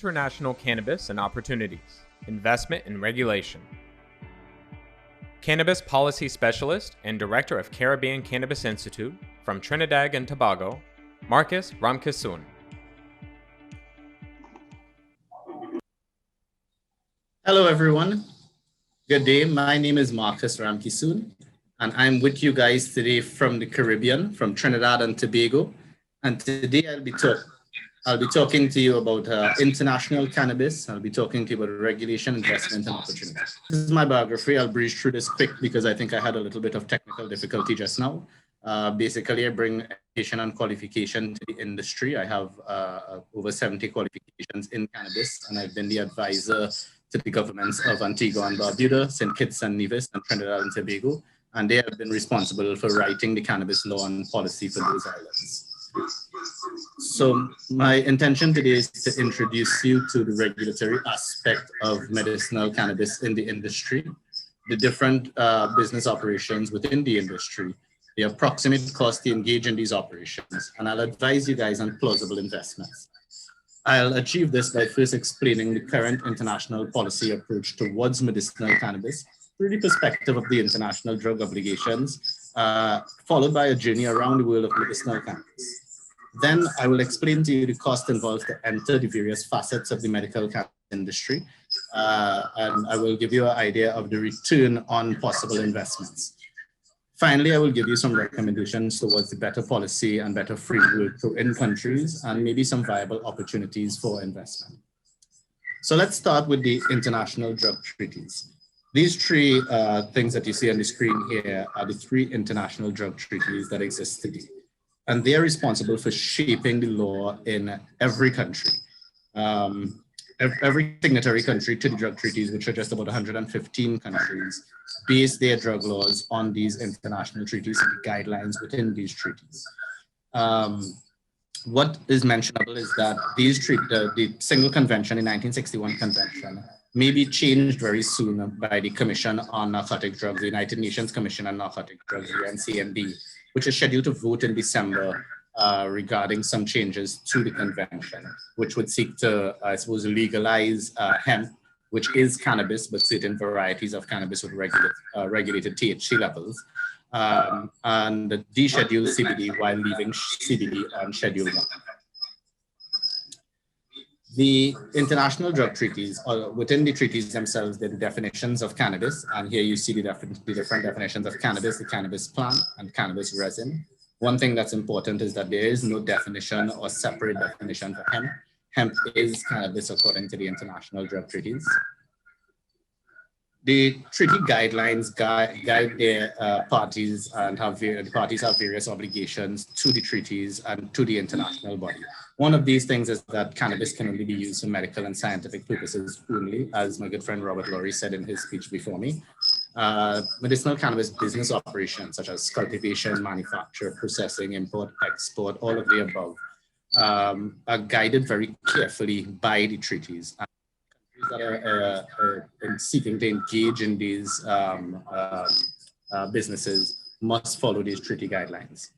International Cannabis and Opportunities, Investment and Regulation. Cannabis Policy Specialist and Director of Caribbean Cannabis Institute from Trinidad and Tobago, Marcus Ramkissoon. Hello, everyone. Good day. My name is Marcus Ramkissoon, and I'm with you guys today from the Caribbean, from Trinidad and Tobago. And today I'll be talking to you about international cannabis. I'll be talking to you about regulation, investment, and opportunities. This is my biography. I'll breeze through this quick because I think I had a little bit of technical difficulty just now. Basically, I bring education and qualification to the industry. I have over 70 qualifications in cannabis, and I've been the advisor to the governments of Antigua and Barbuda, St. Kitts and Nevis, and Trinidad and Tobago. And they have been responsible for writing the cannabis law and policy for those islands. So my intention today is to introduce you to the regulatory aspect of medicinal cannabis in the industry, the different business operations within the industry, the approximate cost to engage in these operations, and I'll advise you guys on plausible investments. I'll achieve this by first explaining the current international policy approach towards medicinal cannabis through the perspective of the international drug obligations, followed by a journey around the world of medicinal cannabis. Then I will explain to you the cost involved to enter the various facets of the medical cannabis industry, and I will give you an idea of the return on possible investments. Finally, I will give you some recommendations towards the better policy and better framework in countries and maybe some viable opportunities for investment. So let's start with the international drug treaties. These three things that you see on the screen here are the three international drug treaties that exist today. And they are responsible for shaping the law in every country. Every signatory country to the drug treaties, which are just about 115 countries, base their drug laws on these international treaties and the guidelines within these treaties. What is mentionable is that the single convention, the 1961 convention, may be changed very soon by the Commission on Narcotic Drugs, the United Nations Commission on Narcotic Drugs, the UNCND, which is scheduled to vote in December regarding some changes to the convention, which would seek to, I suppose, legalize hemp, which is cannabis, but certain varieties of cannabis with regulated THC levels, and deschedule CBD while leaving CBD on Schedule 1. The international drug treaties, or within the treaties themselves, there are the definitions of cannabis. And here you see the different definitions of cannabis, the cannabis plant and cannabis resin. One thing that's important is that there is no definition or separate definition for hemp. Hemp is cannabis according to the international drug treaties. The treaty guidelines guide their parties, and the parties have various obligations to the treaties and to the international body. One of these things is that cannabis can only be used for medical and scientific purposes only, as my good friend Robert Laurie said in his speech before me. Medicinal cannabis business operations, such as cultivation, manufacture, processing, import, export, all of the above, are guided very carefully by the treaties. And countries that are seeking to engage in these businesses must follow these treaty guidelines.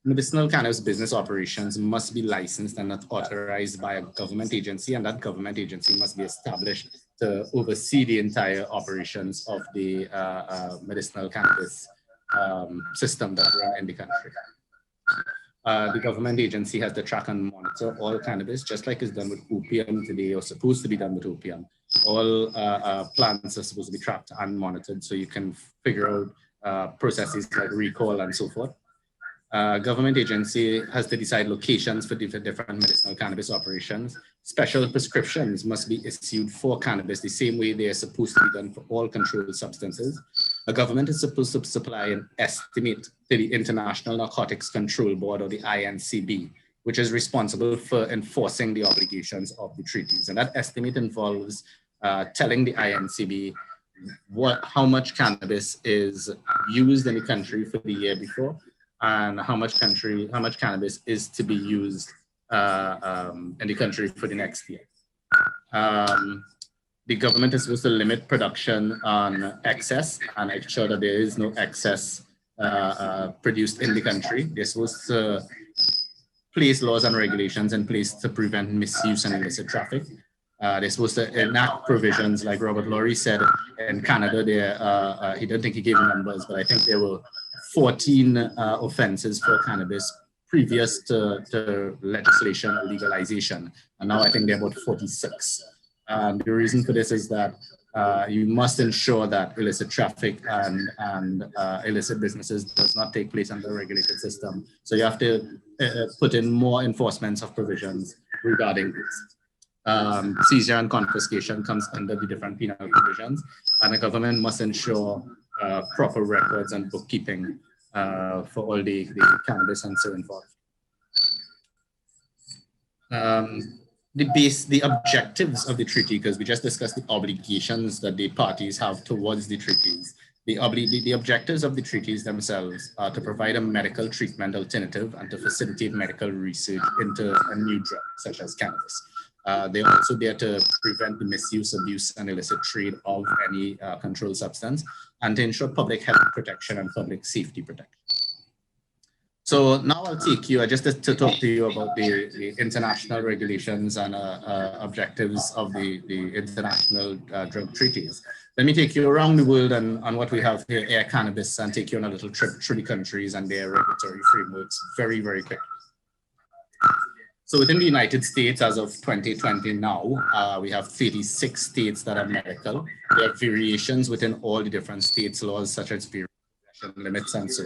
Medicinal cannabis business operations must be licensed and authorized by a government agency, and that government agency must be established to oversee the entire operations of the medicinal cannabis system that run in the country. The government agency has to track and monitor all cannabis, just like it's done with opium today, or supposed to be done with opium. All plants are supposed to be tracked and monitored so you can figure out processes like recall and so forth. Government agency has to decide locations for different medicinal cannabis operations. Special prescriptions must be issued for cannabis the same way they are supposed to be done for all controlled substances. A government is supposed to supply an estimate to the International Narcotics Control Board, or the INCB, which is responsible for enforcing the obligations of the treaties. And that estimate involves telling the INCB how much cannabis is used in the country for the year before, and how much cannabis is to be used in the country for the next year. The government is supposed to limit production on excess and ensure that there is no excess produced in the country. They're supposed to place laws and regulations in place to prevent misuse and illicit traffic. They're supposed to enact provisions, like Robert Laurie said in Canada. He didn't think he gave numbers, but I think there were 14 offenses for cannabis previous to legislation or legalization. And now I think they're about 46. The reason for this is that you must ensure that illicit traffic and illicit businesses does not take place under a regulated system. So you have to put in more enforcements of provisions regarding this. Seizure and confiscation comes under the different penal provisions, and the government must ensure proper records and bookkeeping for all the cannabis and so forth. The objectives of the treaty, because we just discussed the obligations that the parties have towards the treaties. The objectives of the treaties themselves are to provide a medical treatment alternative and to facilitate medical research into a new drug, such as cannabis. They're also there to prevent the misuse, abuse, and illicit trade of any controlled substance, and to ensure public health protection and public safety protection. So now I'll take you just to talk to you about the international regulations and objectives of the international drug treaties. Let me take you around the world and what we have here, Air Cannabis, and take you on a little trip through the countries and their regulatory frameworks very, very quickly. So within the United States, as of 2020 now, we have 36 states that are medical. There are variations within all the different states' laws, such as possession limits and so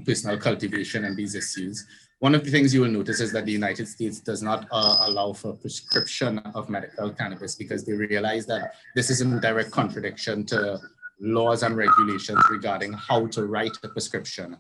personal cultivation and these issues. One of the things you will notice is that the United States does not allow for prescription of medical cannabis, because they realize that this is in direct contradiction to laws and regulations regarding how to write a prescription.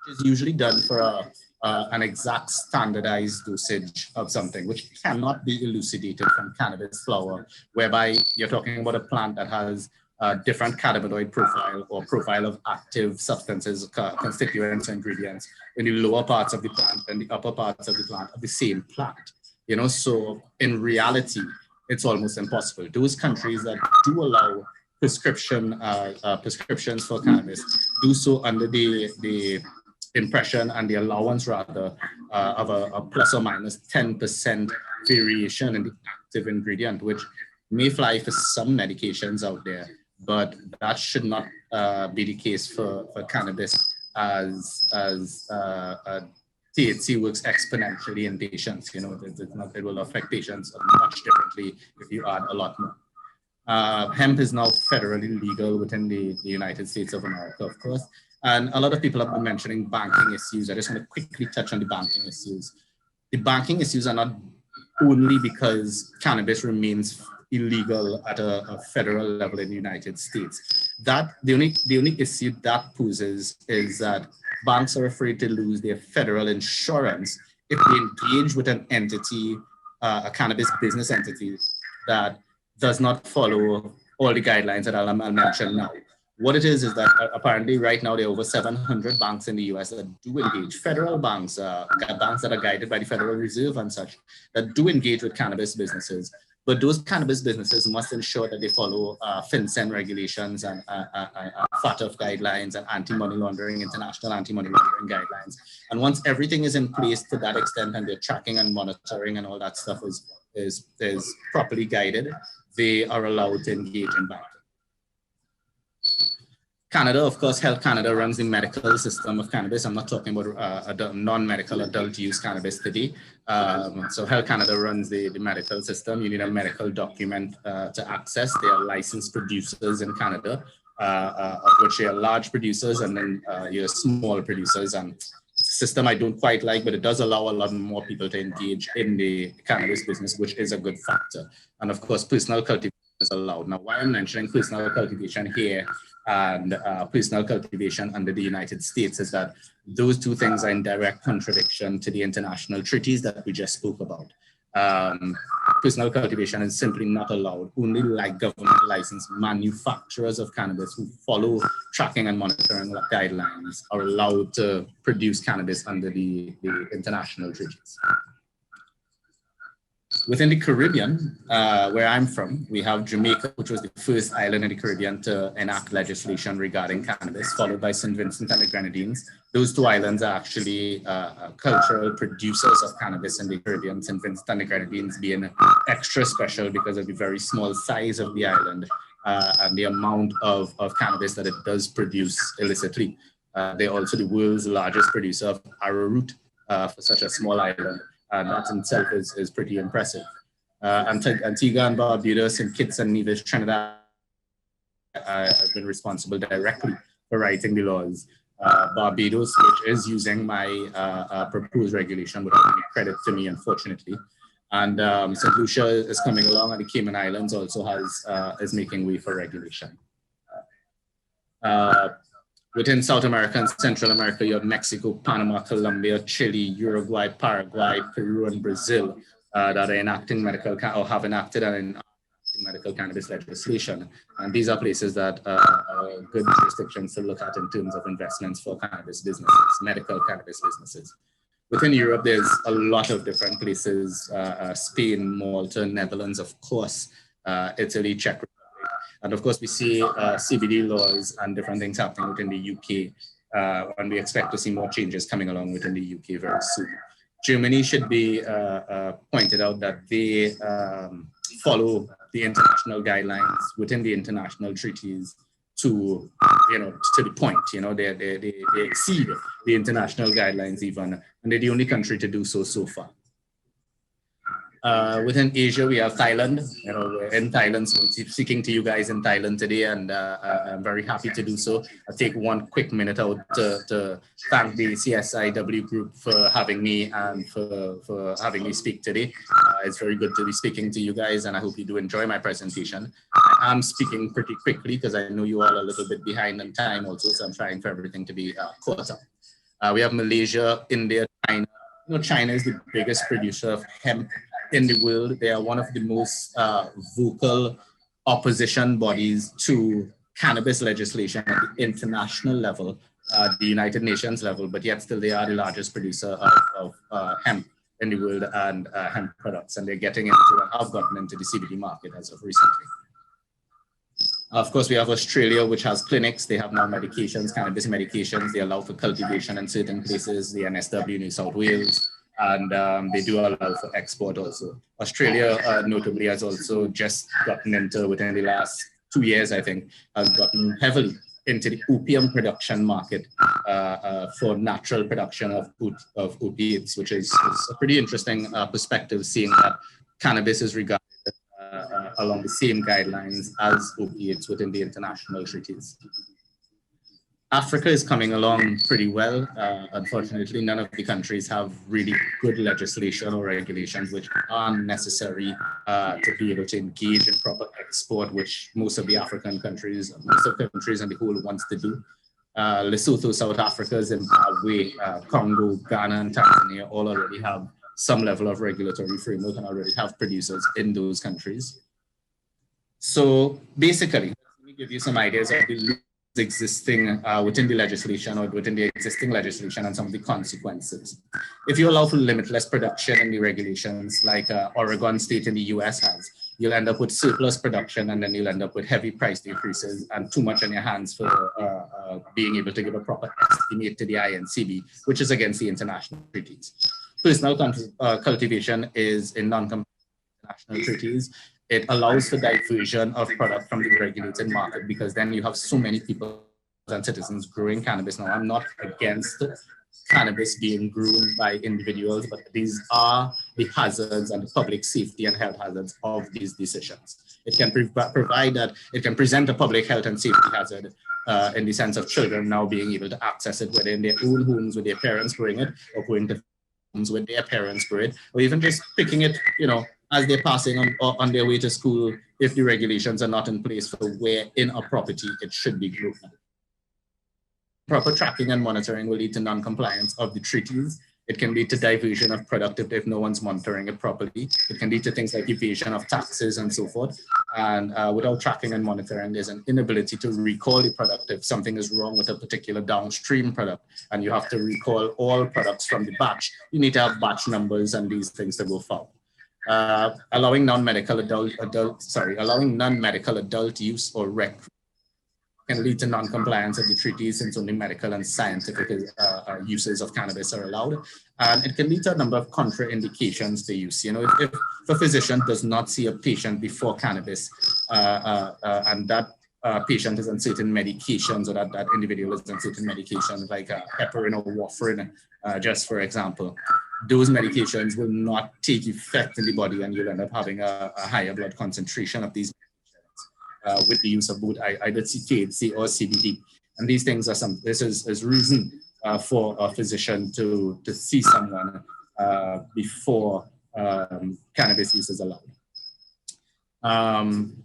It's usually done for an exact standardized dosage of something, which cannot be elucidated from cannabis flower, whereby you're talking about a plant that has a different cannabinoid profile or profile of active substances, constituents, ingredients in the lower parts of the plant and the upper parts of the plant of the same plant. You know, so in reality, it's almost impossible. Those countries that do allow prescriptions for cannabis do so under the impression and the allowance rather of a plus or minus 10% variation in the active ingredient, which may fly for some medications out there, but that should not be the case for cannabis, as THC works exponentially in patients. You know, it will affect patients much differently if you add a lot more. Hemp is now federally legal within the United States of America, of course. And a lot of people have been mentioning banking issues. I just want to quickly touch on the banking issues. The banking issues are not only because cannabis remains illegal at a federal level in the United States. That the only issue that poses is that banks are afraid to lose their federal insurance if they engage with an entity, a cannabis business entity, that does not follow all the guidelines that I'll mention now. What it is that apparently right now there are over 700 banks in the US that do engage, federal banks, banks that are guided by the Federal Reserve and such, that do engage with cannabis businesses. But those cannabis businesses must ensure that they follow FinCEN regulations and FATF guidelines and anti-money laundering, international anti-money laundering guidelines. And once everything is in place to that extent and their tracking and monitoring and all that stuff is properly guided, they are allowed to engage in banking. Canada, of course, Health Canada runs the medical system of cannabis. I'm not talking about non-medical adult use cannabis today. So Health Canada runs the medical system. You need a medical document to access. They are licensed producers in Canada, of which they are large producers and then you're small producers. And system I don't quite like, but it does allow a lot more people to engage in the cannabis business, which is a good factor. And of course, personal cultivation is allowed. Now, why I'm mentioning personal cultivation here and personal cultivation under the United States is that those two things are in direct contradiction to the international treaties that we just spoke about. Personal cultivation is simply not allowed. Only like government licensed manufacturers of cannabis who follow tracking and monitoring guidelines are allowed to produce cannabis under the international treaties. Within the Caribbean, where I'm from, we have Jamaica, which was the first island in the Caribbean to enact legislation regarding cannabis, followed by St. Vincent and the Grenadines. Those two islands are actually cultural producers of cannabis in the Caribbean, St. Vincent and the Grenadines being extra special because of the very small size of the island and the amount of cannabis that it does produce illicitly. They're also the world's largest producer of arrowroot for such a small island. And that in itself is pretty impressive. Antigua and Barbuda, St. Kitts and Nevis, Trinidad have been responsible directly for writing the laws. Barbados, which is using my proposed regulation without any credit to me, unfortunately. And St. Lucia is coming along, and the Cayman Islands also is making way for regulation. Within South America and Central America, you have Mexico, Panama, Colombia, Chile, Uruguay, Paraguay, Peru, and Brazil that are enacting or have enacted and enacting medical cannabis legislation. And these are places that are good jurisdictions to look at in terms of investments for cannabis businesses, medical cannabis businesses. Within Europe, there's a lot of different places, Spain, Malta, Netherlands, of course, Italy, Czech Republic. And of course, we see CBD laws and different things happening within the UK, and we expect to see more changes coming along within the UK very soon. Germany should be pointed out that they follow the international guidelines within the international treaties to the point. They exceed the international guidelines even, and they're the only country to do so far. Within Asia, we have Thailand. We're in Thailand, so I'm speaking to you guys in Thailand today, and I'm very happy to do so. I'll take one quick minute out to thank the CISW group for having me and for having me speak today. It's very good to be speaking to you guys, and I hope you do enjoy my presentation. I am speaking pretty quickly because I know you all are a little bit behind in time also, so I'm trying for everything to be caught up. We have Malaysia, India, China. China is the biggest producer of hemp in the world. They are one of the most vocal opposition bodies to cannabis legislation at the international level, the United Nations level, but yet still they are the largest producer of hemp in the world and hemp products, and they're getting into and have gotten into the CBD market as of recently. Of course, we have Australia, which has clinics. They have now medications, cannabis medications. They allow for cultivation in certain places, the NSW, New South Wales, and they do allow for export also. Australia, notably, has also just gotten into, within the last 2 years, I think, has gotten heavily into the opium production market for natural production of opiates, which is a pretty interesting perspective, seeing that cannabis is regarded along the same guidelines as opiates within the international treaties. Africa is coming along pretty well. Unfortunately, none of the countries have really good legislation or regulations which are necessary to be able to engage in proper export, which most of the African countries, most of the countries in the whole wants to do. Lesotho, South Africa, Zimbabwe, Congo, Ghana, and Tanzania all already have some level of regulatory framework and already have producers in those countries. So basically, let me give you some ideas of the existing within the legislation or within the existing legislation and some of the consequences. If you allow for limitless production in the regulations like Oregon State in the US has, you'll end up with surplus production, and then you'll end up with heavy price decreases and too much on your hands for being able to give a proper estimate to the INCB, which is against the international treaties. Personal cultivation is in non-compliant international treaties. It allows for diversion of product from the regulated market, because then you have so many people and citizens growing cannabis. Now, I'm not against cannabis being grown by individuals, but these are the hazards and the public safety and health hazards of these decisions. It can provide that, it can present a public health and safety hazard in the sense of children now being able to access it, whether in their own homes with their parents growing it, or going to homes with their parents grow it, or even just picking it, as they're passing on their way to school, if the regulations are not in place for where in a property it should be grown. Proper tracking and monitoring will lead to non-compliance of the treaties. It can lead to diversion of product if no one's monitoring it properly. It can lead to things like evasion of taxes and so forth. And without tracking and monitoring, there's an inability to recall the product if something is wrong with a particular downstream product, and you have to recall all products from the batch. You need to have batch numbers and these things to go foul. allowing non-medical adult use or rec can lead to non-compliance of the treaties since only medical and scientific uses of cannabis are allowed. And it can lead to a number of contraindications to use. You know, if a physician does not see a patient before cannabis and that patient is on certain medications, or that individual is on certain medications like heparin or warfarin, just for example, those medications will not take effect in the body, and you'll end up having a higher blood concentration of these with the use of both either THC or CBD. And these things are this is reason for a physician to see someone before cannabis use is allowed.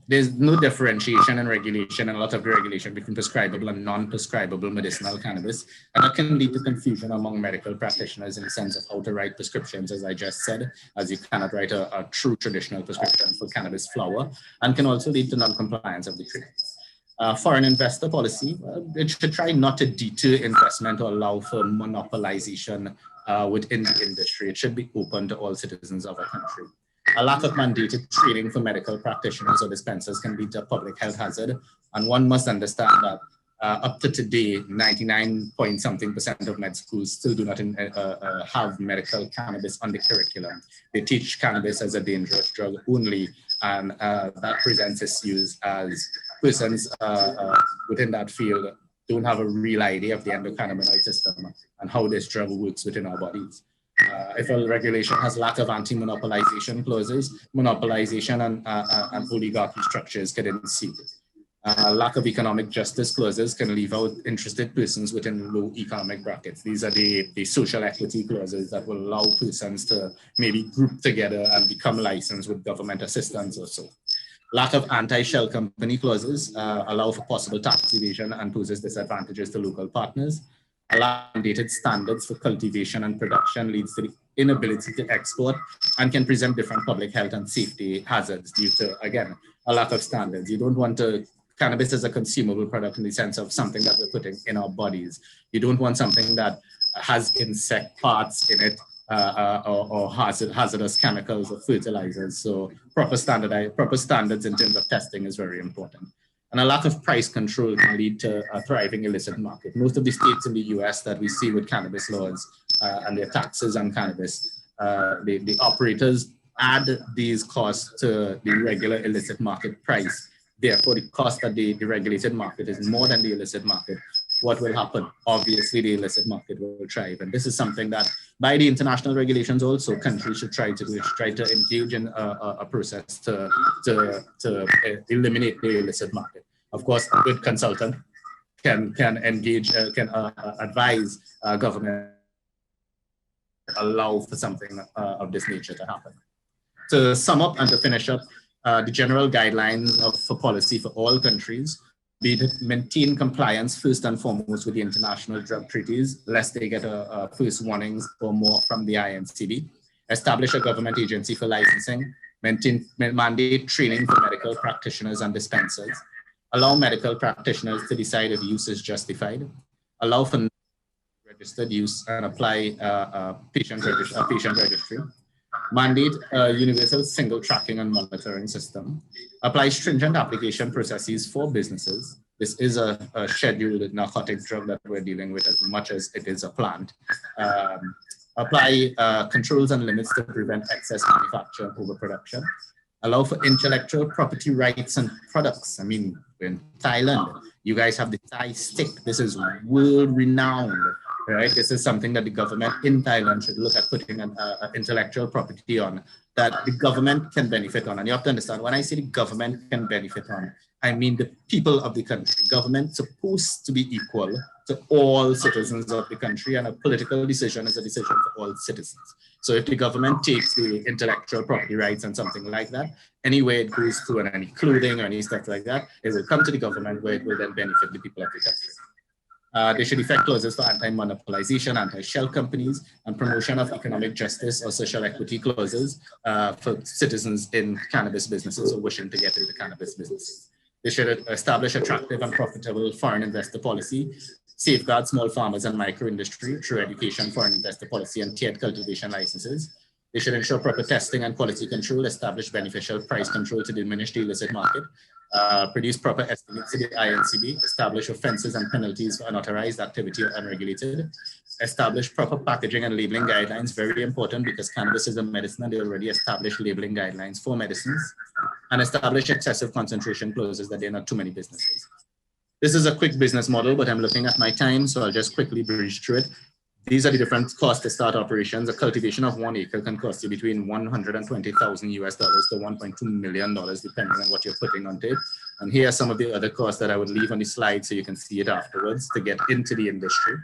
There's no differentiation in regulation, and a lot of the regulation between prescribable and non-prescribable medicinal cannabis. And that can lead to confusion among medical practitioners in the sense of how to write prescriptions, as I just said, as you cannot write a true traditional prescription for cannabis flower, and can also lead to non-compliance of the treatment. Foreign investor policy, it should try not to deter investment or allow for monopolization within the industry. It should be open to all citizens of a country. A lack of mandated training for medical practitioners or dispensers can lead to a public health hazard. And one must understand that up to today, 99% of med schools still do not have medical cannabis on the curriculum. They teach cannabis as a dangerous drug only, and that presents issues as persons within that field don't have a real idea of the endocannabinoid system and how this drug works within our bodies. If a regulation has lack of anti-monopolization clauses, monopolization and oligarchy structures can ensue. Lack of economic justice clauses can leave out interested persons within low economic brackets. These are the social equity clauses that will allow persons to maybe group together and become licensed with government assistance or so. Lack of anti-shell company clauses allow for possible tax evasion and poses disadvantages to local partners. A lack of mandated standards for cultivation and production leads to the inability to export and can present different public health and safety hazards due to, again, a lack of standards. You don't want to, cannabis is a consumable product in the sense of something that we're putting in our bodies. You don't want something that has insect parts in it or hazardous chemicals or fertilizers. So proper standards in terms of testing is very important. And a lack of price control can lead to a thriving illicit market. Most of the states in the US that we see with cannabis laws and their taxes on cannabis, the operators add these costs to the regular illicit market price. Therefore, the cost of the regulated market is more than the illicit market. What will happen? Obviously, the illicit market will thrive. And this is something that by the international regulations also, countries should try to do, try to engage in a process to eliminate the illicit market. Of course, a good consultant can engage, can advise government allow for something of this nature to happen. To sum up and to finish up, the general guidelines for policy for all countries be to maintain compliance first and foremost with the international drug treaties, lest they get a first warnings or more from the INCB. Establish a government agency for licensing, mandate training for medical practitioners and dispensers, allow medical practitioners to decide if use is justified, allow for registered use and apply a patient registry, mandate a universal single tracking and monitoring system, apply stringent application processes for businesses. This is a scheduled narcotic drug that we're dealing with as much as it is a plant. Apply controls and limits to prevent excess manufacture and overproduction. Allow for intellectual property rights and products. I mean, in Thailand, you guys have the Thai stick. This is world renowned, right? This is something that the government in Thailand should look at putting an intellectual property on that the government can benefit on. And you have to understand, when I say the government can benefit on, I mean the people of the country. Government supposed to be equal to all citizens of the country, and a political decision is a decision for all citizens. So if the government takes the intellectual property rights and something like that, anywhere it goes to, and any clothing or any stuff like that, it will come to the government where it will then benefit the people of the country. They should effect clauses for anti-monopolization, anti-shell companies, and promotion of economic justice or social equity clauses for citizens in cannabis businesses or wishing to get into cannabis businesses. They should establish attractive and profitable foreign investor policy, safeguard small farmers and micro industry through education, foreign investor policy, and tiered cultivation licenses, They should ensure proper testing and quality control, establish beneficial price control to diminish the illicit market, produce proper estimates to the INCB, establish offenses and penalties for unauthorized activity or unregulated, establish proper packaging and labeling guidelines, very important because cannabis is a medicine and they already established labeling guidelines for medicines, and establish excessive concentration clauses that there are not too many businesses. This is a quick business model, but I'm looking at my time, so I'll just quickly breeze through it. These are the different costs to start operations. A cultivation of 1 acre can cost you between $120,000 US to $1.2 million, depending on what you're putting onto it. And here are some of the other costs that I would leave on the slide so you can see it afterwards to get into the industry.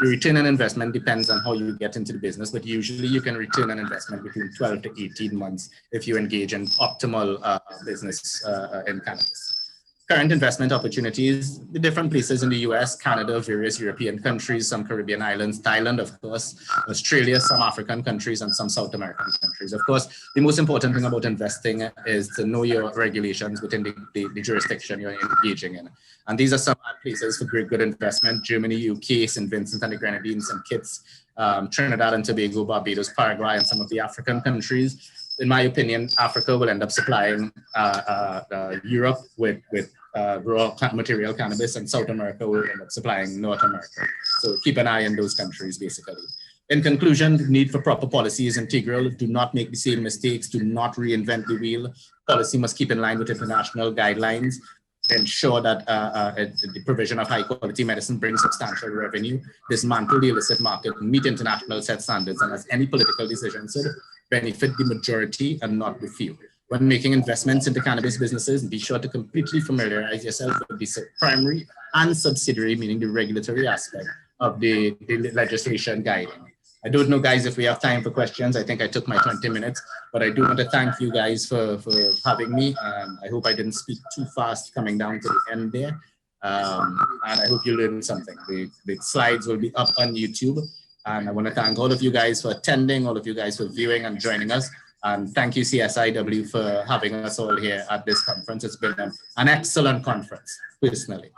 The return on investment depends on how you get into the business, but usually you can return an investment between 12 to 18 months if you engage in optimal business in cannabis. Current investment opportunities, the different places in the US, Canada, various European countries, some Caribbean islands, Thailand, of course, Australia, some African countries, and some South American countries. Of course, the most important thing about investing is to know your regulations within the jurisdiction you're engaging in. And these are some places for great good investment: Germany, UK, St. Vincent and the Grenadines, St. Kitts, Trinidad and Tobago, Barbados, Paraguay, and some of the African countries. In my opinion, Africa will end up supplying Europe with raw material cannabis, and South America will end up supplying North America. So keep an eye on those countries, basically. In conclusion, the need for proper policy is integral. Do not make the same mistakes. Do not reinvent the wheel. Policy must keep in line with international guidelines. Ensure that the provision of high quality medicine brings substantial revenue, dismantle the illicit market, meet international set standards, and as any political decision should benefit the majority and not the few. When making investments into cannabis businesses, be sure to completely familiarize yourself with the primary and subsidiary, meaning the regulatory aspect of the legislation guiding. I don't know, guys, if we have time for questions. I think I took my 20 minutes, but I do want to thank you guys for having me. I hope I didn't speak too fast coming down to the end there. And I hope you learned something. The slides will be up on YouTube. And I want to thank all of you guys for attending, all of you guys for viewing and joining us. And thank you, CISW, for having us all here at this conference. It's been an excellent conference, personally.